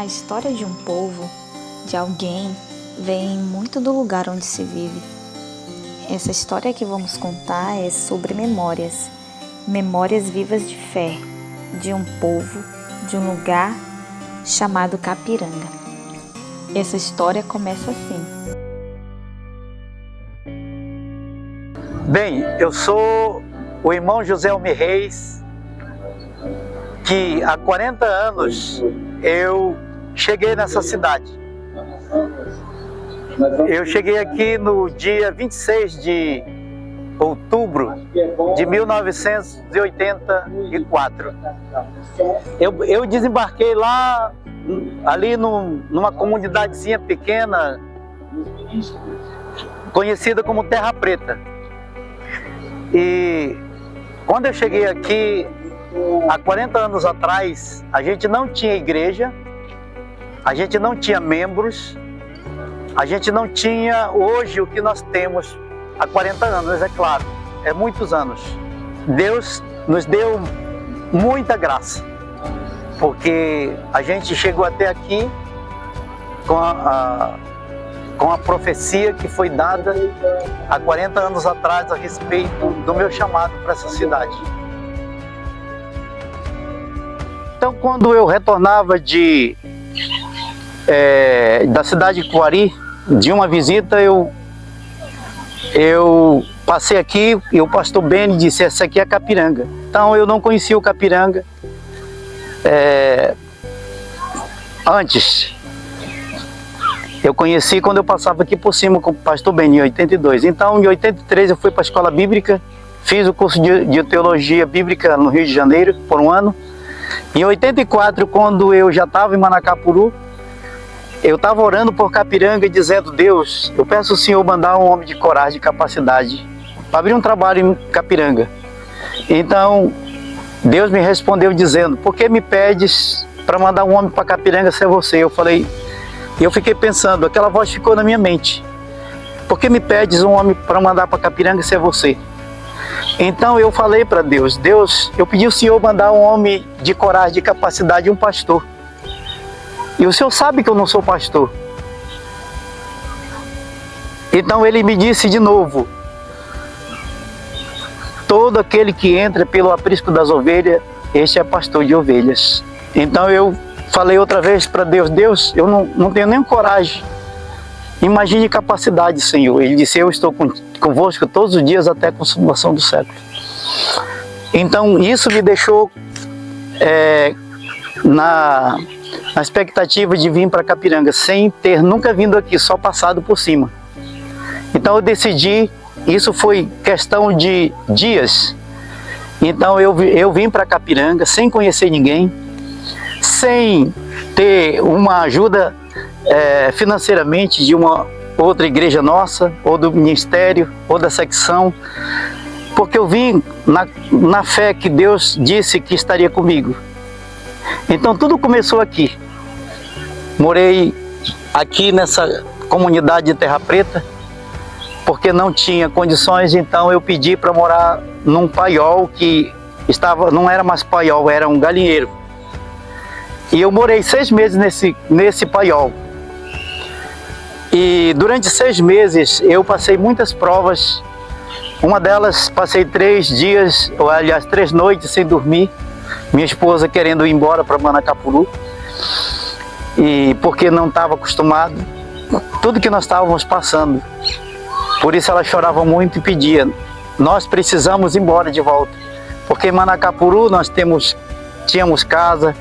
A história de um povo, de alguém, vem muito do lugar onde se vive. Essa história que vamos contar é sobre memórias, memórias vivas de fé, de um povo, de um lugar chamado Capiranga. Essa história começa assim. Bem, eu sou o irmão José Almir Reis, que há 40 anos eu cheguei nessa cidade. Eu cheguei aqui no dia 26 de outubro de 1984. Eu desembarquei lá, ali numa comunidadezinha pequena, conhecida como Terra Preta. E quando eu cheguei aqui, há 40 anos atrás, a gente não tinha igreja, a gente não tinha membros, a gente não tinha hoje o que nós temos há 40 anos, é claro, é muitos anos. Deus nos deu muita graça, porque a gente chegou até aqui com a profecia que foi dada há 40 anos atrás a respeito do meu chamado para essa cidade. Então, quando eu retornava da cidade de Coari, de uma visita, eu passei aqui e o pastor Beni disse: essa aqui é a Capiranga. Então eu não conhecia o Capiranga antes. Eu conheci quando eu passava aqui por cima com o pastor Beni, em 82. Então, em 83, eu fui para a escola bíblica, fiz o curso de teologia bíblica no Rio de Janeiro por um ano. Em 84, quando eu já estava em Manacapuru, eu estava orando por Capiranga e dizendo: Deus, eu peço ao Senhor mandar um homem de coragem, de capacidade, para abrir um trabalho em Capiranga. Então, Deus me respondeu dizendo: por que me pedes para mandar um homem para Capiranga se é você? Eu fiquei pensando, aquela voz ficou na minha mente: por que me pedes um homem para mandar para Capiranga se é você? Então eu falei para Deus: Deus, eu pedi ao Senhor mandar um homem de coragem, de capacidade, um pastor. E o Senhor sabe que eu não sou pastor. Então ele me disse de novo: todo aquele que entra pelo aprisco das ovelhas, este é pastor de ovelhas. Então eu falei outra vez para Deus: Deus, eu não tenho nem coragem. Imagine capacidade, Senhor. Ele disse: eu estou convosco todos os dias até a consumação do século. Então isso me deixou na expectativa de vir para Capiranga, sem ter nunca vindo aqui, só passado por cima. Então eu decidi, isso foi questão de dias. Então eu vim para Capiranga sem conhecer ninguém, sem ter uma ajuda financeiramente de uma outra igreja nossa, ou do ministério, ou da secção, porque eu vim na fé que Deus disse que estaria comigo. Então tudo começou aqui. Morei aqui nessa comunidade de Terra Preta, porque não tinha condições, então eu pedi para morar num paiol que não era mais paiol, era um galinheiro. E eu morei 6 meses nesse paiol. E durante 6 meses eu passei muitas provas. Uma delas passei 3 dias, ou aliás 3 noites sem dormir. Minha esposa querendo ir embora para Manacapuru. E porque não estava acostumado, tudo que nós estávamos passando. Por isso ela chorava muito e pedia: nós precisamos ir embora de volta. Porque em Manacapuru nós tínhamos casa,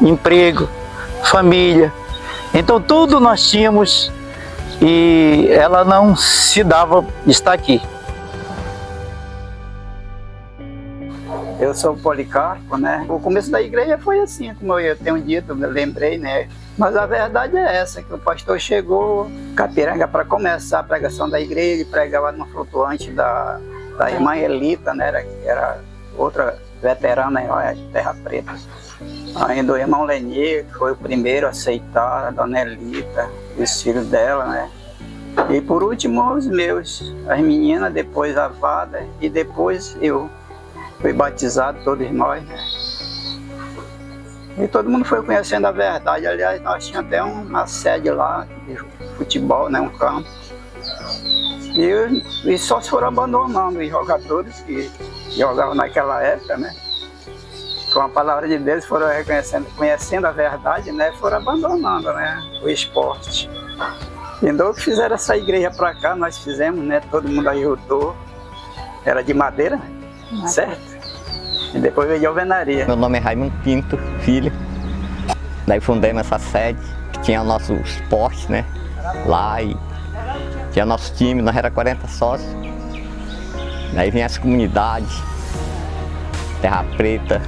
emprego, família. Então tudo nós tínhamos e ela não se dava de estar aqui. Eu sou o Policarpo, né? O começo da igreja foi assim, como eu tenho dito, eu lembrei, né? Mas a verdade é essa, que o pastor chegou Capiranga para começar a pregação da igreja, ele pregava no flutuante da irmã Elita, né? Era outra veterana de Terra Preta. Ainda o irmão Lenier, que foi o primeiro a aceitar, a dona Elita, os filhos dela, né? E por último os meus, as meninas, depois a Vada e depois eu. Fui batizado, todos nós, né? E todo mundo foi conhecendo a verdade. Aliás, nós tínhamos até uma sede lá de futebol, né, um campo. E só se foram abandonando os jogadores que jogavam naquela época, né? Com a palavra de Deus foram conhecendo a verdade, né? Foram abandonando, né, o esporte. Então que fizeram essa igreja para cá, nós fizemos, né? Todo mundo ajudou. Era de madeira, certo? E depois veio a alvenaria. Meu nome é Raimundo Pinto, filho. Daí fundamos essa sede, que tinha nosso esporte, né? Lá e tinha nosso time, nós éramos 40 sócios. Daí vinha as comunidades, Terra Preta,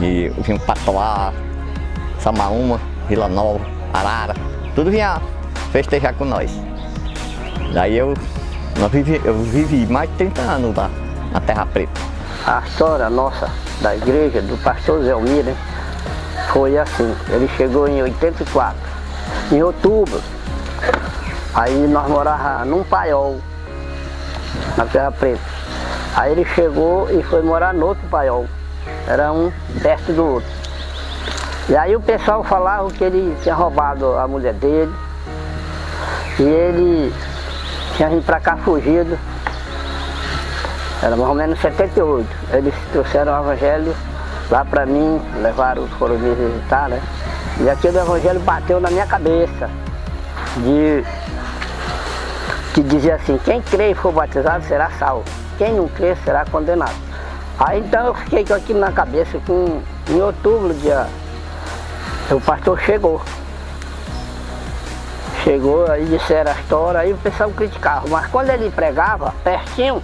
e vinha Patoá, Samaúma, Vila Nova, Arara, tudo vinha festejar com nós. Daí eu vivi mais de 30 anos lá na Terra Preta. A história nossa da igreja, do pastor Zé Almir, né, foi assim. Ele chegou em 84, em outubro. Aí nós morávamos num paiol, na Terra Preta. Aí ele chegou e foi morar no outro paiol. Era um perto do outro. E aí o pessoal falava que ele tinha roubado a mulher dele. E ele tinha vindo pra cá fugido. Era mais ou menos 78. Eles trouxeram o evangelho lá pra mim, foram me visitar, né? E aquele evangelho bateu na minha cabeça. Que dizia assim, quem crê e for batizado será salvo. Quem não crê será condenado. Aí então eu fiquei com aquilo na cabeça, em outubro, o pastor chegou. Chegou, aí disseram a história, aí o pessoal criticava. Mas quando ele pregava, pertinho,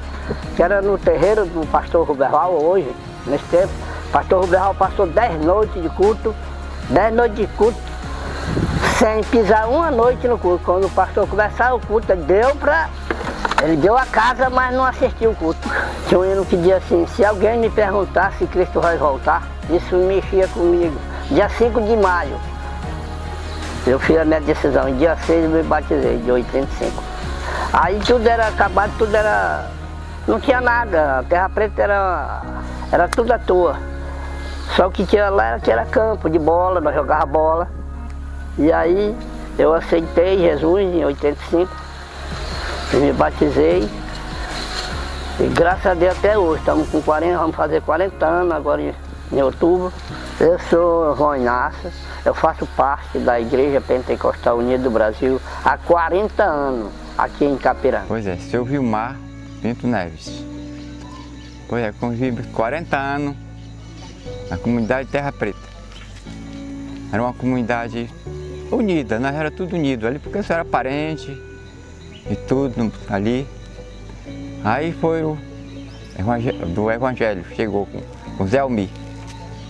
que era no terreiro do pastor Ruberval hoje, nesse tempo, o pastor Ruberval passou 10 noites de culto, 10 noites de culto, sem pisar uma noite no culto. Quando o pastor começava o culto, ele deu a casa, mas não assistiu o culto. Tinha um hino que dizia assim, se alguém me perguntar se Cristo vai voltar, isso mexia comigo. Dia 5 de maio, eu fiz a minha decisão, em dia 6 eu me batizei, de 85. Aí tudo era acabado, não tinha nada, a Terra Preta era tudo à toa. Só o que tinha lá era campo de bola, nós jogávamos bola. E aí eu aceitei Jesus em 85, eu me batizei. E graças a Deus até hoje, estamos com 40, vamos fazer 40 anos agora em outubro. Eu sou João Inácio, eu faço parte da Igreja Pentecostal Unida do Brasil há 40 anos aqui em Capiranga. Pois é, seu Vilmar Pinto Neves. Pois é, convivi 40 anos na comunidade Terra Preta. Era uma comunidade unida, nós era tudo unido ali, porque eu era parente e tudo ali. Aí foi do Evangelho, chegou com o Zé Almir.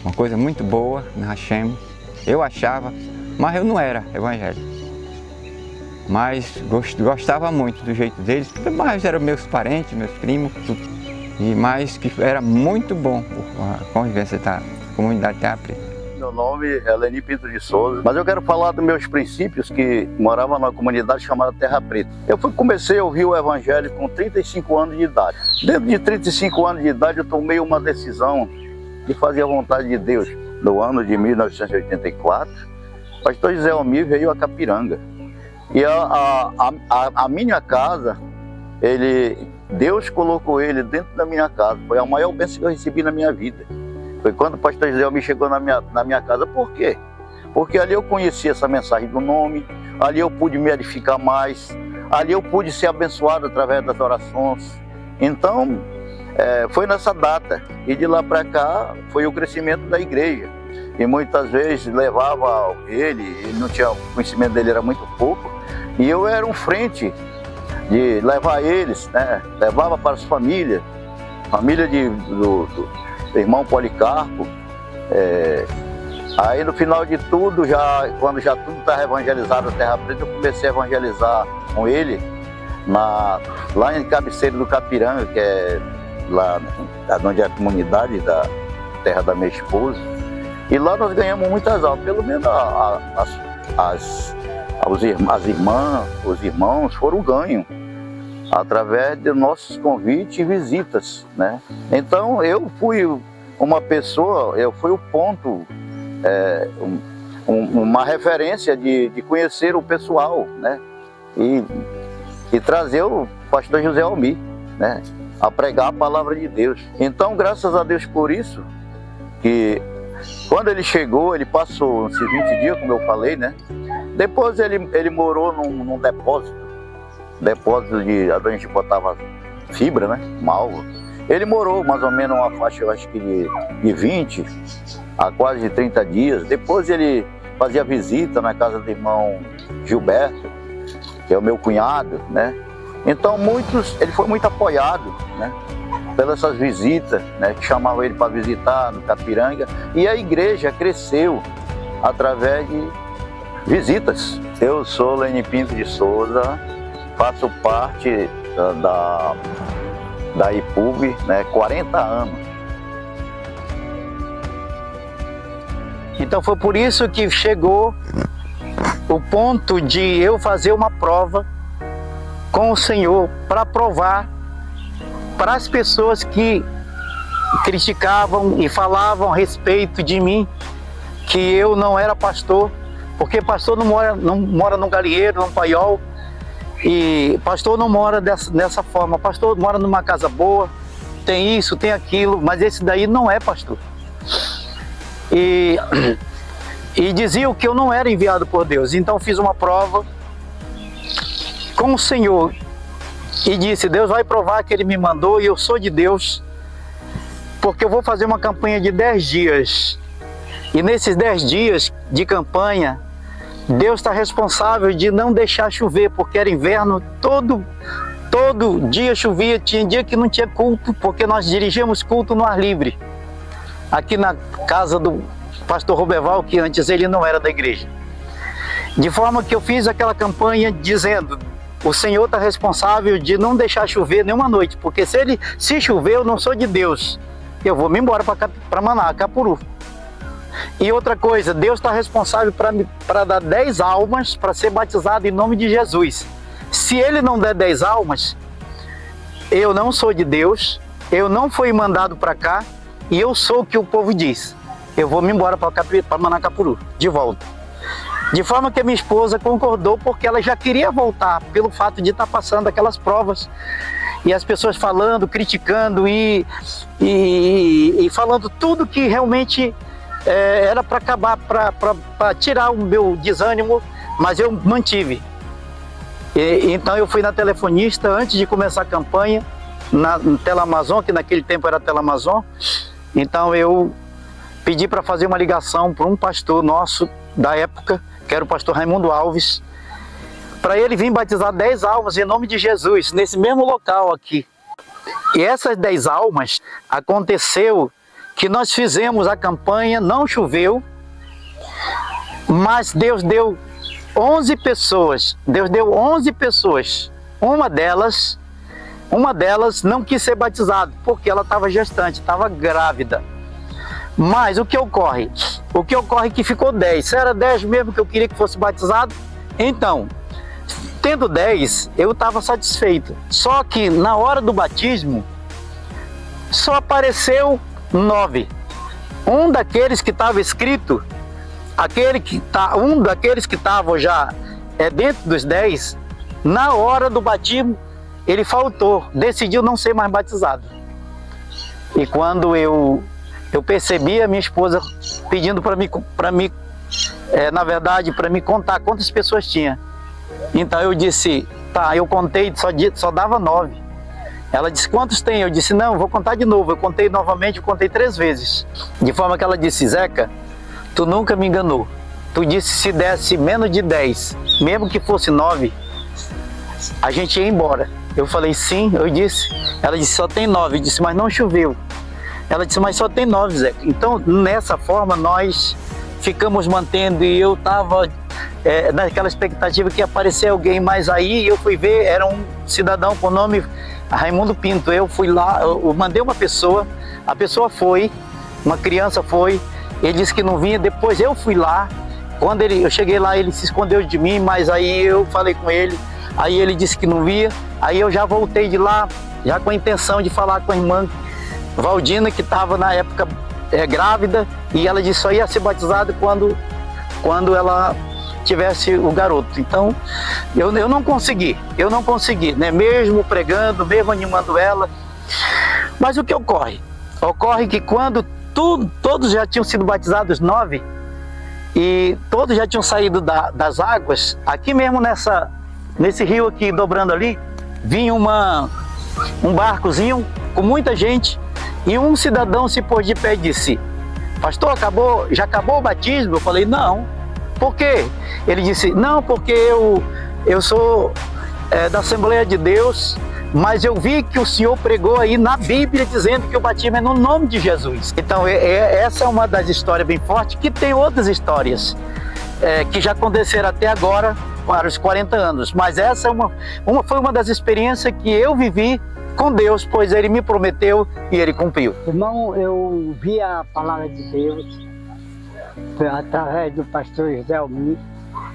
Uma coisa muito boa, nós achamos. Eu achava, mas eu não era evangélico. Mas gostava muito do jeito deles, porque mais eram meus parentes, meus primos, tudo. E mais que era muito bom a convivência da comunidade Terra Preta. Meu nome é Leni Pinto de Souza, mas eu quero falar dos meus princípios, que morava numa comunidade chamada Terra Preta. Eu comecei a ouvir o evangelho com 35 anos de idade. Dentro de 35 anos de idade eu tomei uma decisão de fazer a vontade de Deus. No ano de 1984, o pastor José Almir veio a Capiranga. E a minha casa, Deus colocou ele dentro da minha casa. Foi a maior bênção que eu recebi na minha vida. Foi quando o pastor José Almir chegou na minha casa. Por quê? Porque ali eu conheci essa mensagem do nome, ali eu pude me edificar mais, ali eu pude ser abençoado através das orações. Então, foi nessa data. E de lá para cá, foi o crescimento da igreja. E muitas vezes levava ele não tinha, o conhecimento dele era muito pouco, e eu era um frente de levar eles, né? Levava para as famílias, família do irmão Policarpo. Aí no final de tudo, quando já tudo estava evangelizado na Terra Preta, eu comecei a evangelizar com ele lá em Cabeceira do Capiranga, que é lá onde é a comunidade da terra da minha esposa. E lá nós ganhamos muitas almas, pelo menos as irmãs, os irmãos foram ganhos através de nossos convites e visitas, né? Então eu fui uma pessoa, eu fui o ponto uma referência de conhecer o pessoal, né? E trazer o pastor José Almir, né? A pregar a palavra de Deus. Então, graças a Deus por isso, que quando ele chegou, ele passou esses 20 dias, como eu falei, né? Depois ele morou num depósito de onde a gente botava fibra, né? Malva. Ele morou mais ou menos uma faixa, eu acho que de 20 a quase 30 dias. Depois ele fazia visita na casa do irmão Gilberto, que é o meu cunhado, né? Então ele foi muito apoiado, né? Pelas essas visitas, né? Que chamavam ele para visitar no Capiranga. E a igreja cresceu através de visitas. Eu sou Lene Pinto de Souza, faço parte da IPUB, né? 40 anos. Então foi por isso que chegou o ponto de eu fazer uma prova com o Senhor para provar para as pessoas que criticavam e falavam a respeito de mim que eu não era pastor, porque pastor não mora num galinheiro, num paiol, e pastor não mora dessa forma. Pastor mora numa casa boa, tem isso, tem aquilo, mas esse daí não é pastor. E diziam que eu não era enviado por Deus. Então fiz uma prova com o Senhor e disse: Deus vai provar que Ele me mandou e eu sou de Deus, porque eu vou fazer uma campanha de 10 dias. E nesses 10 dias de campanha, Deus está responsável de não deixar chover, porque era inverno, todo dia chovia, tinha dia que não tinha culto, porque nós dirigíamos culto no ar livre, aqui na casa do pastor Roberval, que antes ele não era da igreja. De forma que eu fiz aquela campanha dizendo: o Senhor está responsável de não deixar chover nenhuma noite, porque se chover eu não sou de Deus, eu vou me embora para Maná, Capuru. E outra coisa, Deus está responsável para dar 10 almas para ser batizado em nome de Jesus. Se Ele não der 10 almas, eu não sou de Deus, eu não fui mandado para cá, e eu sou o que o povo diz. Eu vou me embora para Manacapuru, de volta. De forma que a minha esposa concordou, porque ela já queria voltar, pelo fato de estar passando aquelas provas. E as pessoas falando, criticando e falando tudo que realmente era para acabar, para tirar o meu desânimo, mas eu mantive. Então eu fui na telefonista antes de começar a campanha, na Telamazon, que naquele tempo era Telamazon. Então eu pedi para fazer uma ligação para um pastor nosso da época, que era o pastor Raimundo Alves, para ele vir batizar 10 almas em nome de Jesus, nesse mesmo local aqui. E essas 10 almas, aconteceu que nós fizemos a campanha, não choveu, mas Deus deu 11 pessoas, Uma delas não quis ser batizada, porque ela estava gestante, estava grávida. Mas o que ocorre? O que ocorre é que ficou 10. Se era 10 mesmo que eu queria que fosse batizado, então, tendo 10, eu estava satisfeito. Só que na hora do batismo, só apareceu 9. Um daqueles que estava escrito, um daqueles que estavam já dentro dos 10, na hora do batismo, ele faltou, decidiu não ser mais batizado. E quando eu percebi a minha esposa pedindo para mim, na verdade, para me contar quantas pessoas tinha. Então eu disse: tá, eu contei, só dava 9. Ela disse: quantos tem? Eu disse: não, vou contar de novo. Eu contei novamente, eu contei 3 vezes. De forma que ela disse: Zeca, tu nunca me enganou. Tu disse se desse menos de 10, mesmo que fosse 9, a gente ia embora. Eu falei: sim, eu disse. Ela disse: só tem 9. Eu disse: mas não choveu. Ela disse: mas só tem 9, Zeca. Então, nessa forma, nós ficamos mantendo, e eu estava naquela expectativa que ia aparecer alguém, mas aí eu fui ver, era um cidadão com o nome Raimundo Pinto. Eu fui lá, eu mandei uma pessoa, a pessoa foi, uma criança foi, ele disse que não vinha, depois eu fui lá, quando eu cheguei lá, ele se escondeu de mim, mas aí eu falei com ele, aí ele disse que não via, aí eu já voltei de lá, já com a intenção de falar com a irmã Valdina, que estava na época grávida, e ela disse que só ia ser batizada quando ela tivesse o garoto. Então, eu não consegui, né? Mesmo pregando, mesmo animando ela. Mas o que ocorre? Ocorre que quando todos já tinham sido batizados, 9, e todos já tinham saído das águas, aqui mesmo nesse rio aqui, dobrando ali, vinha um barcozinho com muita gente, e um cidadão se pôs de pé e disse: pastor, já acabou o batismo? Eu falei: não. Por quê? Ele disse: não, porque eu sou da Assembleia de Deus, mas eu vi que o senhor pregou aí na Bíblia dizendo que o batismo é no nome de Jesus. Então essa é uma das histórias bem fortes, que tem outras histórias que já aconteceram até agora, para os 40 anos. Mas essa foi uma das experiências que eu vivi com Deus, pois Ele me prometeu e Ele cumpriu. Irmão, eu vi a palavra de Deus através do pastor José Almir.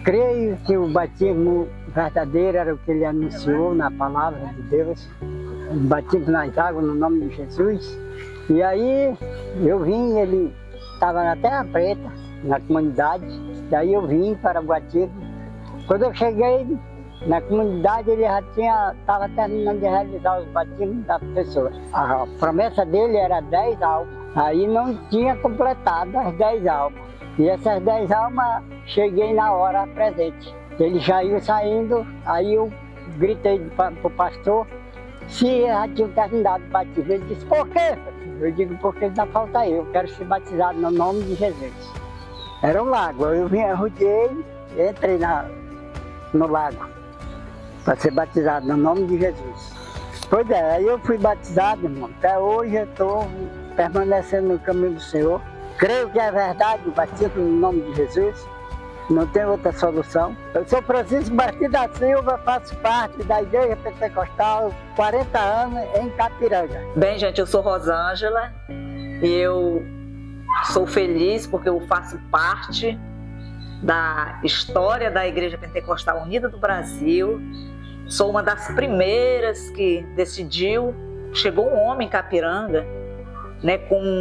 Creio que o batismo verdadeiro era o que ele anunciou na palavra de Deus, o batismo nas águas no nome de Jesus. E aí eu vim, ele estava na Terra Preta, na comunidade, daí eu vim para o batismo. Quando eu cheguei na comunidade, ele já estava terminando de realizar os batismos das pessoas. A promessa dele era 10 almas, aí não tinha completado as 10 almas. E essas 10 almas, cheguei na hora presente. Ele já ia saindo, aí eu gritei para o pastor se já tinha terminado o batismo. Ele disse: por quê? Eu digo: porque ainda falta eu quero ser batizado no nome de Jesus. Era um lago, eu rodeei, entrei no lago para ser batizado no nome de Jesus. Pois é, aí eu fui batizado, irmão. Até hoje eu estou permanecendo no caminho do Senhor. Creio que é verdade o batismo no nome de Jesus. Não tem outra solução. Eu sou Francisco Martins da Silva, faço parte da Igreja Pentecostal, 40 anos, em Capiranga. Bem, gente, eu sou Rosângela e eu sou feliz porque eu faço parte da história da Igreja Pentecostal Unida do Brasil. Sou uma das primeiras que decidiu. Chegou um homem em Capiranga, né,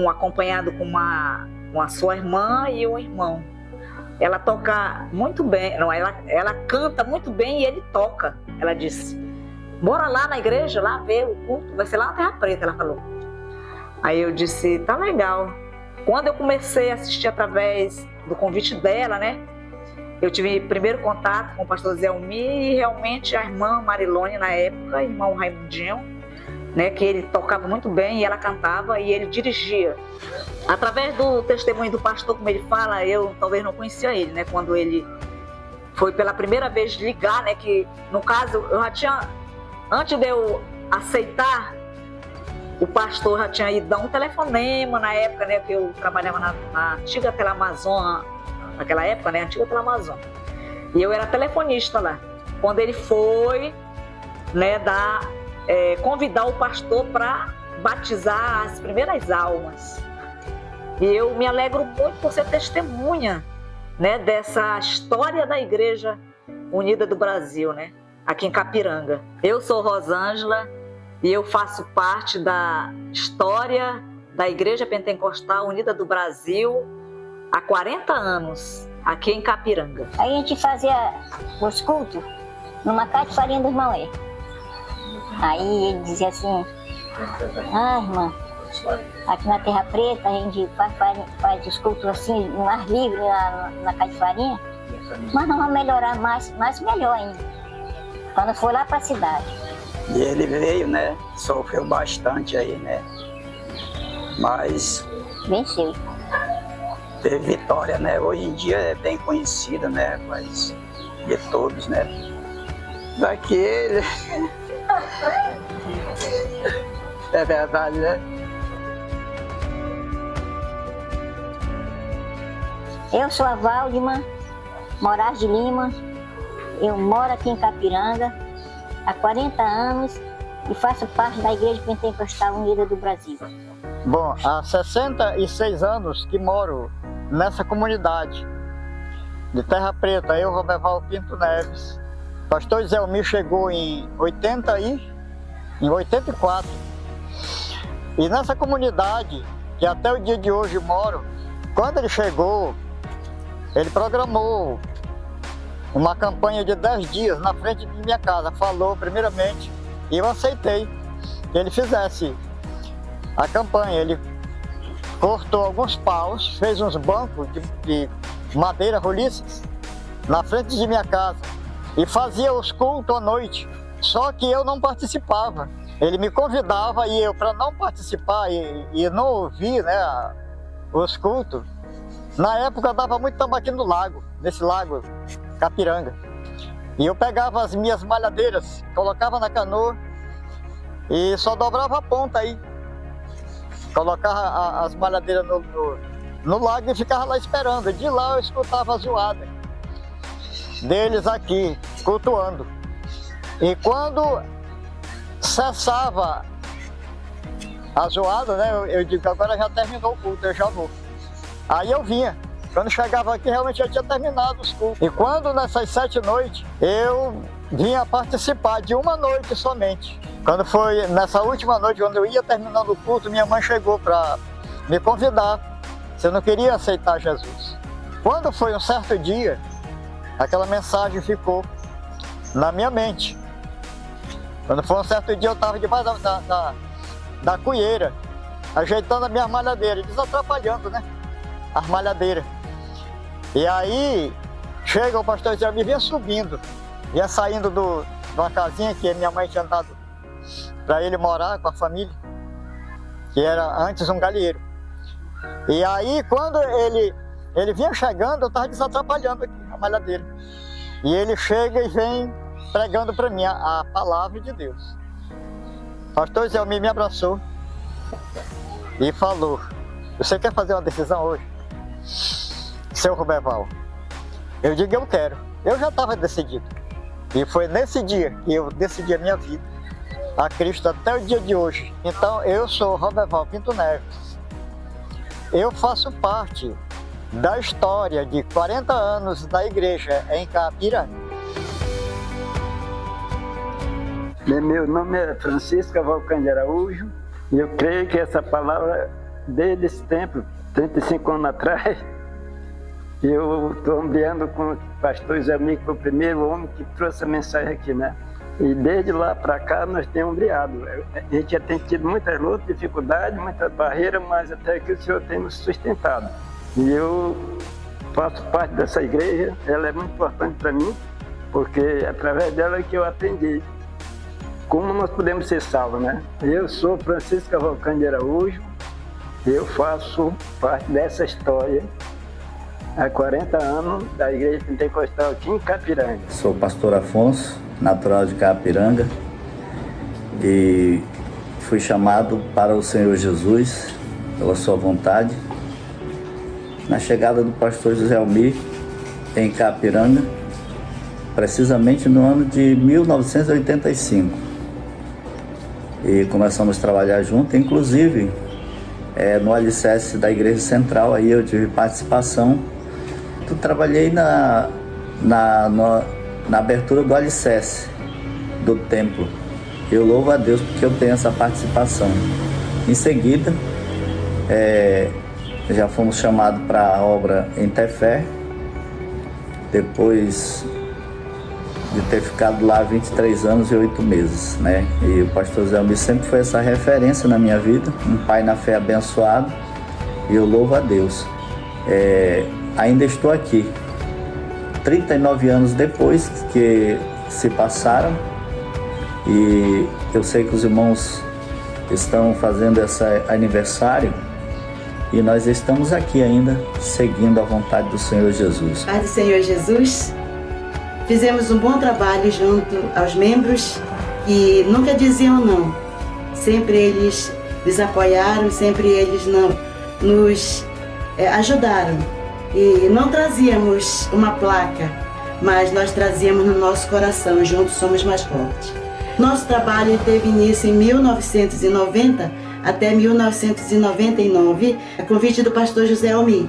acompanhado com a sua irmã e um irmão. Ela toca muito bem, não, ela canta muito bem e ele toca. Ela disse: bora lá na igreja, lá ver o culto, vai ser lá na Terra Preta, ela falou. Aí eu disse: tá legal. Quando eu comecei a assistir através do convite dela, né, eu tive primeiro contato com o pastor Zé Almir e realmente a irmã Marilone na época, irmão Raimundinho, né, que ele tocava muito bem e ela cantava e ele dirigia. Através do testemunho do pastor, como ele fala, eu talvez não conhecia ele, né, quando ele foi pela primeira vez ligar, né, que no caso eu já tinha, antes de eu aceitar, o pastor já tinha ido dar um telefonema na época, né, que eu trabalhava na antiga Telamazon, naquela época, né, antiga Telamazon, e eu era telefonista lá. Quando ele foi, né, convidar o pastor para batizar as primeiras almas. E eu me alegro muito por ser testemunha, né, dessa história da Igreja Unida do Brasil, né, aqui em Capiranga. Eu sou Rosângela e eu faço parte da história da Igreja Pentecostal Unida do Brasil há 40 anos, aqui em Capiranga. Aí a gente fazia os cultos numa casa de farinha do irmão aí. Aí ele dizia assim: irmã, aqui na Terra Preta a gente faz os cultos assim, no ar livre, na casa de farinha, mas nós vamos melhorar mais melhor ainda, quando for lá para a cidade. E ele veio, né, sofreu bastante aí, né, mas venceu. Teve vitória, né, hoje em dia é bem conhecida, né, mas de todos, né, daquele... É verdade, né? Eu sou a Valdima Moraes de Lima, eu moro aqui em Capiranga há 40 anos e faço parte da Igreja Pentecostal Unida do Brasil. Bom, há 66 anos que moro nessa comunidade de Terra Preta, eu, Roberval Pinto Neves. O pastor Zé Almir chegou em 84. E nessa comunidade que até o dia de hoje moro. Quando ele chegou, ele programou uma campanha de 10 dias na frente de minha casa. Falou primeiramente, e eu aceitei que ele fizesse a campanha. Ele cortou alguns paus, fez uns bancos de madeira roliças na frente de minha casa e fazia os cultos à noite. Só que eu não participava. Ele me convidava e eu, para não participar e não ouvir, né, os cultos, na época dava muito tambaqui no lago, nesse lago Capiranga. E eu pegava as minhas malhadeiras, colocava na canoa e só dobrava a ponta aí. Colocava as malhadeiras no lago e ficava lá esperando. De lá eu escutava a zoada deles aqui, cultuando. E quando cessava a zoada, né, eu digo, agora já terminou o culto, eu já vou. Aí eu vinha. Quando chegava aqui, realmente já tinha terminado os cultos. E quando nessas 7 noites, eu vinha participar de uma noite somente. Quando foi nessa última noite, quando eu ia terminando o culto, minha mãe chegou para me convidar se eu não queria aceitar Jesus. Quando foi um certo dia, aquela mensagem ficou na minha mente. Quando foi um certo dia, eu estava debaixo da cueira, ajeitando a minha malhadeira, desatrapalhando, né, as malhadeiras. E aí, chega o pastor Zé me vinha subindo, vinha saindo de uma casinha que minha mãe tinha dado para ele morar com a família, que era antes um galinheiro. E aí, quando ele vinha chegando, eu estava desatrapalhando aqui a malhadeira. E ele chega e vem pregando para mim a palavra de Deus. O pastor Zé me abraçou e falou: você quer fazer uma decisão hoje, seu Roberval? Eu digo, eu quero. Eu já estava decidido. E foi nesse dia que eu decidi a minha vida a Cristo até o dia de hoje. Então eu sou Roberval Pinto Neves. Eu faço parte da história de 40 anos da igreja em Capiranga. Meu nome é Francisco Cavalcante Araújo e eu creio que essa palavra, desde esse tempo, 35 anos atrás, eu estou ambiando com o pastor Zé Mico, que foi o primeiro homem que trouxe a mensagem aqui, né? E desde lá para cá nós temos ambiado. A gente já tem tido muitas lutas, dificuldades, muitas barreiras, mas até que o Senhor tem nos sustentado. E eu faço parte dessa igreja, ela é muito importante para mim, porque é através dela que eu aprendi como nós podemos ser salvos, né? Eu sou Francisco Cavalcante Araújo, eu faço parte dessa história há 40 anos da Igreja Pentecostal aqui em Capiranga. Sou pastor Afonso, natural de Capiranga, e fui chamado para o Senhor Jesus, pela sua vontade, na chegada do pastor José Almir em Capiranga, precisamente no ano de 1985. E começamos a trabalhar junto, inclusive no alicerce da Igreja Central, aí eu tive participação. Eu trabalhei na abertura do alicerce do templo. Eu louvo a Deus porque eu tenho essa participação. Em seguida, já fomos chamados para a obra em Tefé, depois de ter ficado lá 23 anos e 8 meses, né? E o pastor Zé Almir sempre foi essa referência na minha vida, um pai na fé abençoado, e eu louvo a Deus. Ainda estou aqui, 39 anos depois que se passaram, e eu sei que os irmãos estão fazendo esse aniversário, e nós estamos aqui ainda, seguindo a vontade do Senhor Jesus. Pai do Senhor Jesus, fizemos um bom trabalho junto aos membros que nunca diziam não. Sempre eles nos apoiaram, sempre eles nos ajudaram. E não trazíamos uma placa, mas nós trazíamos no nosso coração, juntos somos mais fortes. Nosso trabalho teve início em 1990 até 1999, a convite do pastor José Almir.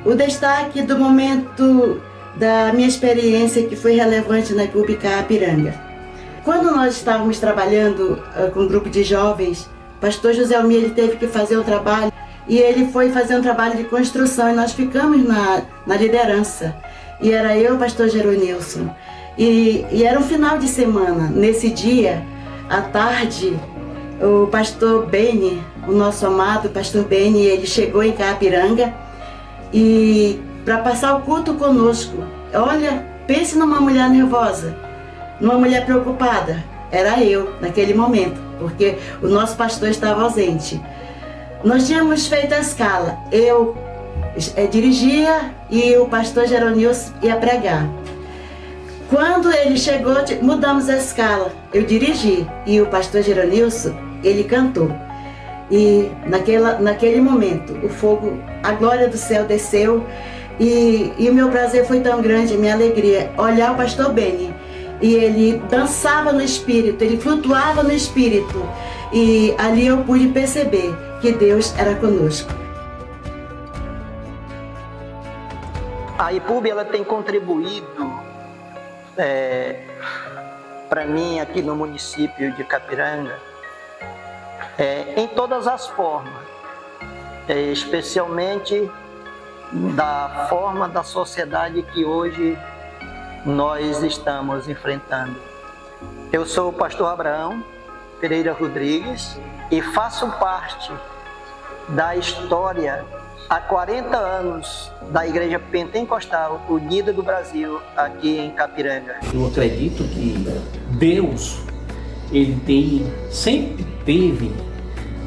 O destaque do momento da minha experiência que foi relevante na IPUB Capiranga. Quando nós estávamos trabalhando com um grupo de jovens, o pastor José Almir teve que fazer o trabalho e ele foi fazer um trabalho de construção e nós ficamos na liderança. E era eu, o pastor Geronilson. E era um final de semana. Nesse dia, à tarde, o pastor Beni, o nosso amado pastor Beni, ele chegou em Carapiranga e para passar o culto conosco. Olha, pense numa mulher nervosa, numa mulher preocupada. Era eu, naquele momento, porque o nosso pastor estava ausente. Nós tínhamos feito a escala. Eu dirigia e o pastor Geronilson ia pregar. Quando ele chegou, mudamos a escala. Eu dirigi e o pastor Geronilson, ele cantou. E naquele momento, o fogo, a glória do céu desceu e o meu prazer foi tão grande, a minha alegria, olhar o pastor Beni. E ele dançava no Espírito, ele flutuava no Espírito. E ali eu pude perceber que Deus era conosco. A IPUB, ela tem contribuído para mim aqui no município de Capiranga em todas as formas, especialmente da forma da sociedade que hoje nós estamos enfrentando. Eu sou o pastor Abraão Pereira Rodrigues e faço parte da história há 40 anos da Igreja Pentecostal Unida do Brasil aqui em Capiranga. Eu acredito que Deus, ele sempre teve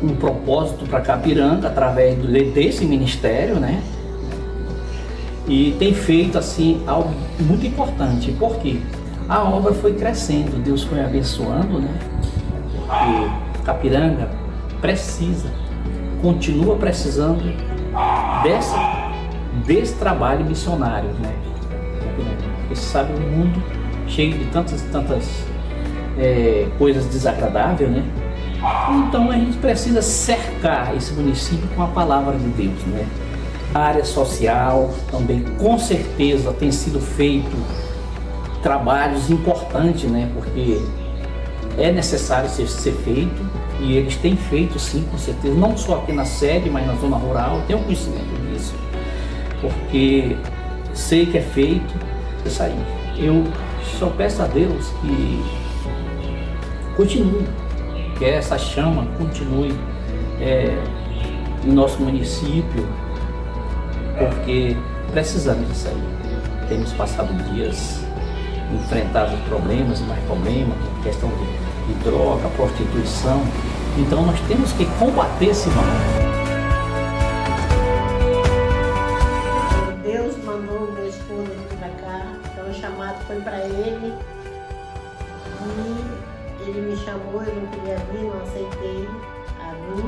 um propósito para Capiranga através desse ministério, né? E tem feito assim algo muito importante, porque a obra foi crescendo, Deus foi abençoando, né? E Capiranga continua precisando desse trabalho missionário, né? Porque você sabe, um mundo cheio de tantas coisas desagradáveis, né? Então a gente precisa cercar esse município com a palavra de Deus, né? A área social também, com certeza, tem sido feito trabalhos importantes, né? Porque é necessário ser feito e eles têm feito, sim, com certeza, não só aqui na sede, mas na zona rural. Tenho conhecimento disso, porque sei que é feito isso aí. Eu só peço a Deus que continue, que essa chama continue em nosso município, porque precisamos disso aí. Temos passado dias, enfrentado problemas e mais problemas, questão de droga, prostituição. Então nós temos que combater esse mal. Deus mandou meu esposo vir para cá, então o chamado foi para ele. E ele me chamou, eu não queria vir, não aceitei a vir.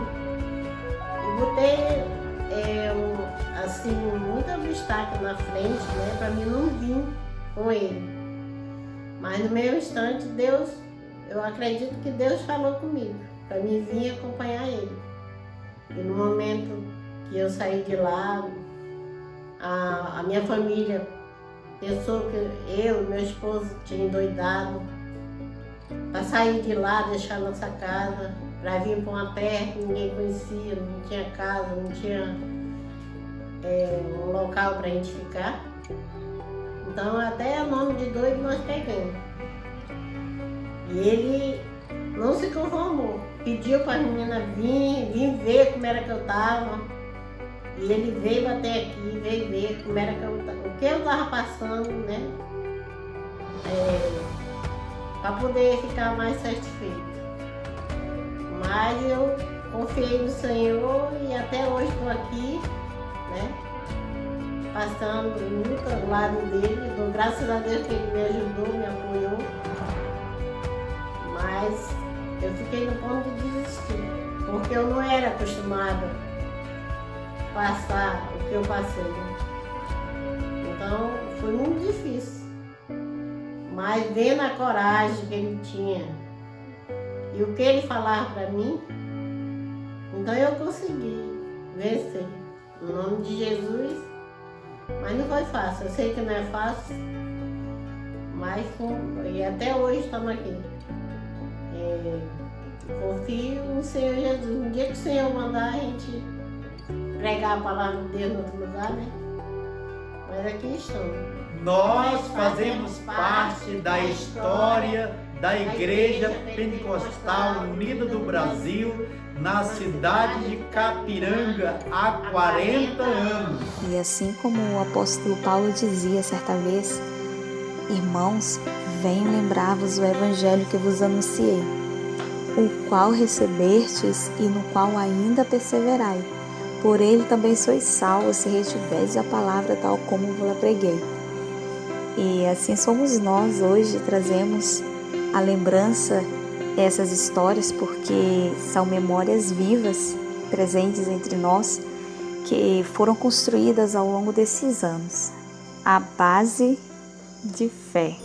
E botei assim, muito obstáculo na frente, né, para mim não vir com ele. Mas no meu instante, Deus, eu acredito que Deus falou comigo, para mim vir acompanhar ele. E no momento que eu saí de lá, a minha família pensou que eu e meu esposo tinha endoidado para sair de lá, deixar nossa casa, para vir para uma terra que ninguém conhecia, não tinha casa, não tinha um local para a gente ficar. Então até nome de doido nós pegamos. E ele não se conformou, pediu para a menina vir ver como era que eu estava. E ele veio até aqui, veio ver como era que o que eu estava passando, né? Para poder ficar mais satisfeito. Mas eu confiei no Senhor e até hoje estou aqui, né? Passando luta do lado dele. Dou graças a Deus que ele me ajudou, me apoiou. Mas eu fiquei no ponto de desistir, porque eu não era acostumada a passar o que eu passei. Então foi muito difícil. Mas vendo a coragem que ele tinha e o que ele falava para mim, então eu consegui vencer. No nome de Jesus. Mas não foi fácil, eu sei que não é fácil, mas e até hoje estamos aqui. Confio no Senhor Jesus. Um dia que o Senhor mandar, a gente pregar a palavra de Deus em outro lugar, né? Mas aqui estou. Nós fazemos parte da história da Igreja Pentecostal Unida do Brasil, na cidade de Capiranga, há 40 anos. E assim como o apóstolo Paulo dizia certa vez: irmãos, venho lembrar-vos o evangelho que vos anunciei, o qual recebestes e no qual ainda perseverai. Por ele também sois salvos, se retiverdes a palavra tal como vos preguei. E assim somos nós hoje, trazemos a lembrança essas histórias porque são memórias vivas, presentes entre nós, que foram construídas ao longo desses anos. A base de fé.